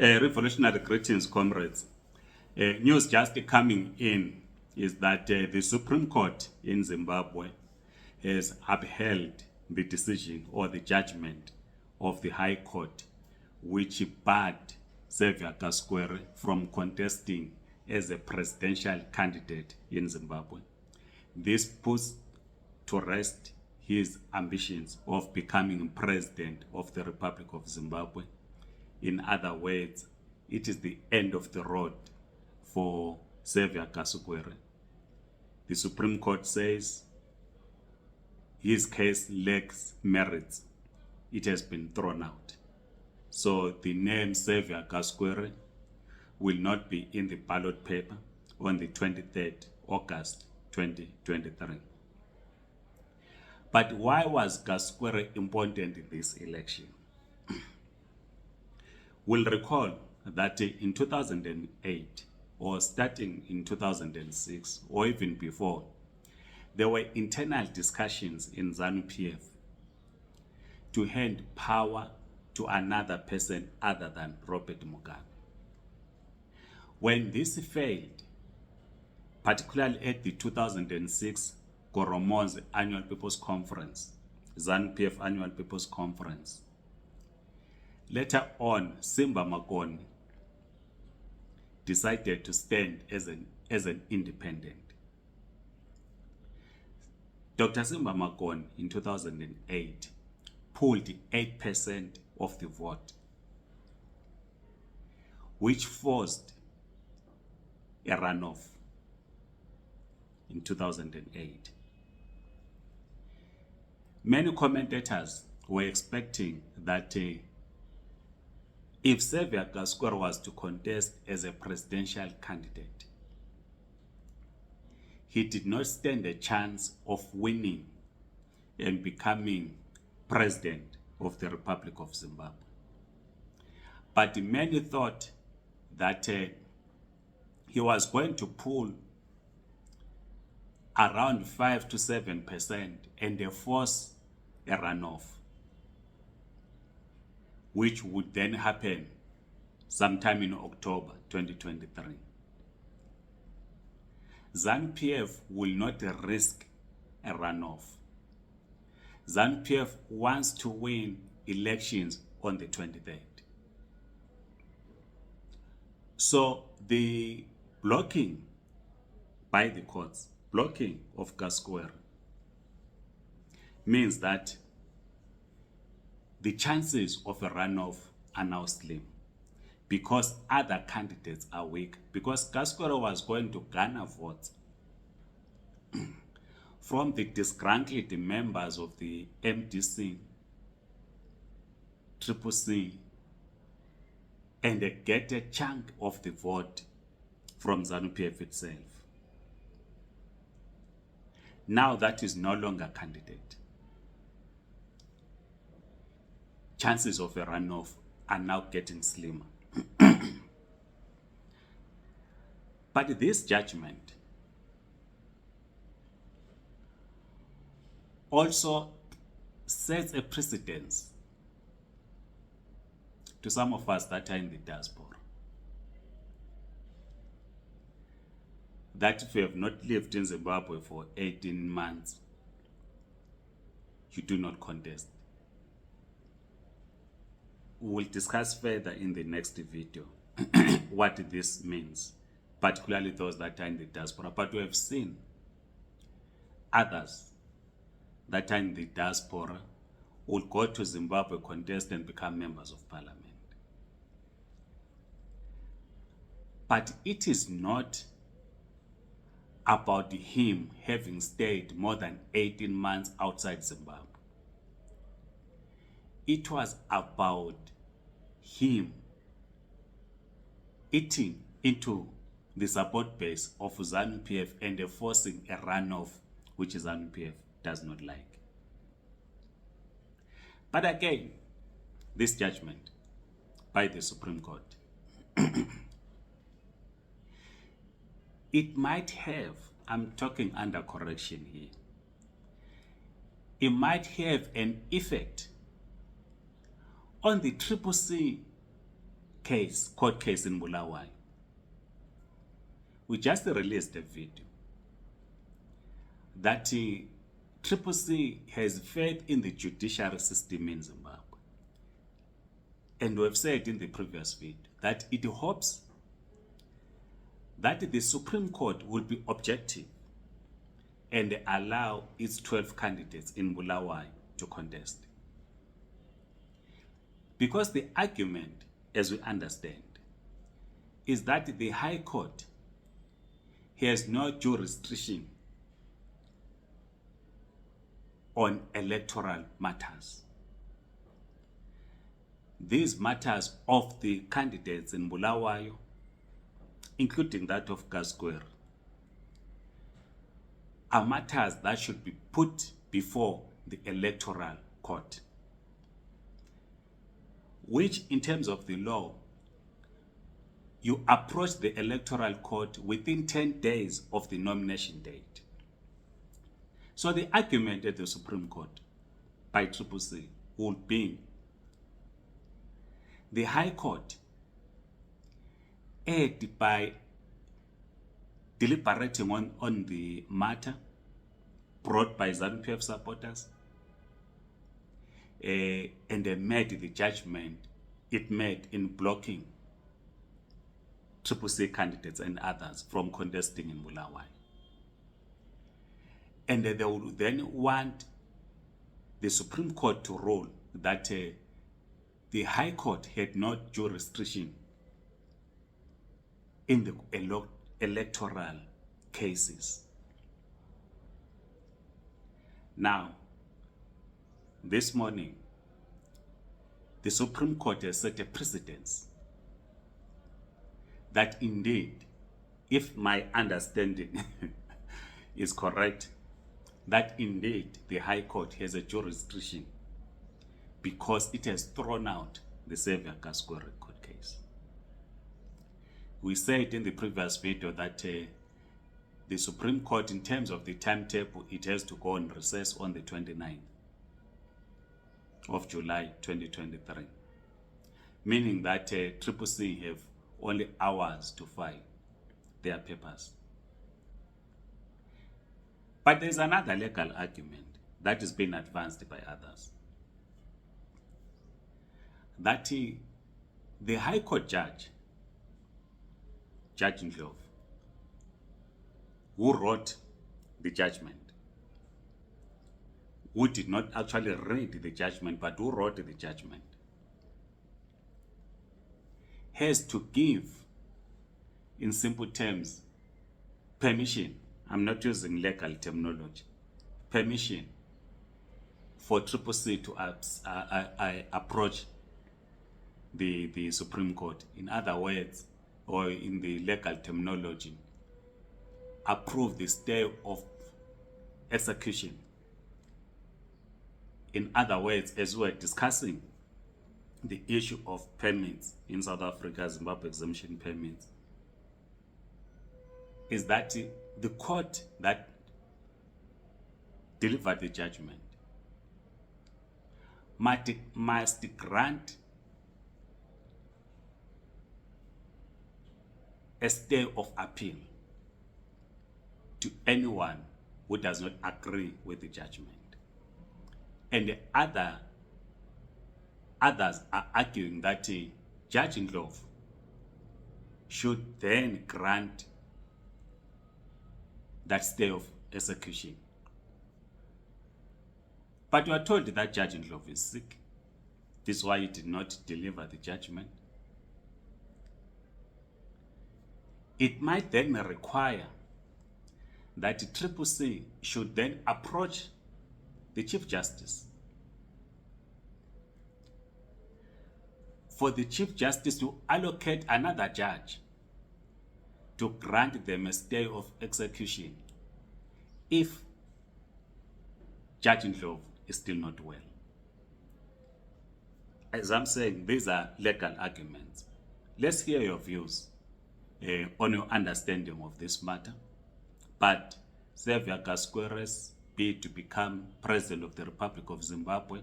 Revolutionary greetings, comrades. News just coming in is that the Supreme Court in Zimbabwe has upheld the decision or the judgment of the High Court, which barred Saviour Kasukuwere from contesting as a presidential candidate in Zimbabwe. This puts to rest his ambitions of becoming president of the Republic of Zimbabwe. In other words, it is the end of the road for Saviour Kasukuwere. The Supreme Court says his case lacks merits. It has been thrown out. So the name Saviour Kasukuwere will not be in the ballot paper on the 23rd August 2023. But why was Kasukuwere important in this election? We'll recall that in 2008, or starting in 2006, or even before, there were internal discussions in ZANU-PF to hand power to another person other than Robert Mugabe. When this failed, particularly at the 2006 Goromon's Annual People's Conference, ZANU-PF Annual People's Conference, later on, Simba Makoni decided to stand as an independent. Dr. Simba Makoni in 2008 pulled 8% of the vote, which forced a runoff in 2008. Many commentators were expecting that if Saviour Kasukuwere was to contest as a presidential candidate, he did not stand a chance of winning and becoming president of the Republic of Zimbabwe. But many thought that he was going to pull around 5 to 7% and force a runoff, which would then happen sometime in October 2023. ZANU-PF will not risk a runoff. ZANU-PF wants to win elections on the 23rd. So the blocking by the courts, blocking of Kasukuwere, means that the chances of a runoff are now slim because other candidates are weak, because Kasukuwere was going to garner votes from the disgruntled members of the MDC, Triple C, and get a chunk of the vote from ZANU-PF itself. Now that is no longer a candidate. Chances of a runoff are now getting slimmer. But this judgment also sets a precedence to some of us that are in the diaspora, that if you have not lived in Zimbabwe for 18 months, you do not contest. We will discuss further in the next video what this means, particularly those that are in the diaspora. But we have seen others that are in the diaspora will go to Zimbabwe, contest, and become members of parliament. But it is not about him having stayed more than 18 months outside Zimbabwe. It was about him eating into the support base of ZANU-PF and forcing a runoff, which ZANU-PF does not like. But again, this judgment by the Supreme Court, it might have, I'm talking under correction here, it might have an effect on the Triple C court case in Bulawayo. We just released a video that Triple C has faith in the judiciary system in Zimbabwe. And we've said in the previous video that it hopes that the Supreme Court will be objective and allow its 12 candidates in Bulawayo to contest. Because the argument, as we understand, is that the High Court has no jurisdiction on electoral matters. These matters of the candidates in Bulawayo, including that of Kasukuwere, are matters that should be put before the electoral court, which in terms of the law, you approach the electoral court within 10 days of the nomination date. So the argument at the Supreme Court by Triple C would be the High Court erred by deliberating on the matter brought by ZANU-PF supporters and they made the judgment it made in blocking Triple C candidates and others from contesting in Bulawayo. And they would then want the Supreme Court to rule that the High Court had no jurisdiction in the electoral cases. Now, this morning, the Supreme Court has set a precedence that indeed, if my understanding is correct, that indeed the High Court has a jurisdiction because it has thrown out the Saviour Kasukuwere court case. We said in the previous video that the Supreme Court, in terms of the timetable, it has to go on recess on the 29th of July 2023, meaning that Triple C have only hours to file their papers. But there's another legal argument that is being advanced by others, that the High Court judge, Judge Ndlovu, who wrote the judgment, who did not actually read the judgment, but who wrote the judgment, has to give, in simple terms, permission. I'm not using legal terminology. Permission for Triple C to approach the Supreme Court. In other words, or in the legal terminology, approve the stay of execution. In other words, as we were discussing the issue of permits in South Africa, Zimbabwe exemption permits, is that the court that delivered the judgment must grant a stay of appeal to anyone who does not agree with the judgment. And others are arguing that Judge Ndlovu should then grant that stay of execution. But you are told that Judge Ndlovu is sick. This is why he did not deliver the judgment. It might then require that Triple C should then approach the Chief Justice for the Chief Justice to allocate another judge to grant them a stay of execution if Judge Ndlovu is still not well. As I'm saying, these are legal arguments. Let's hear your views on your understanding of this matter. But Saviour Kasukuwere's bid to become President of the Republic of Zimbabwe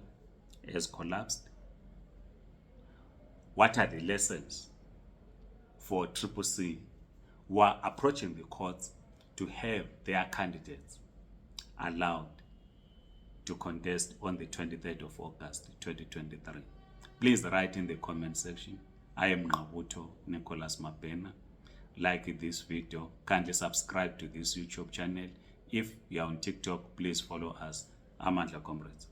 has collapsed. what are the lessons for Triple C who are approaching the courts to have their candidates allowed to contest on the 23rd of August 2023. Please write in the comment section. I am Ngabuto Nicholas Mabena. Like this video, kindly subscribe to this YouTube channel. If you are on TikTok, please follow us. Amandla Comrades.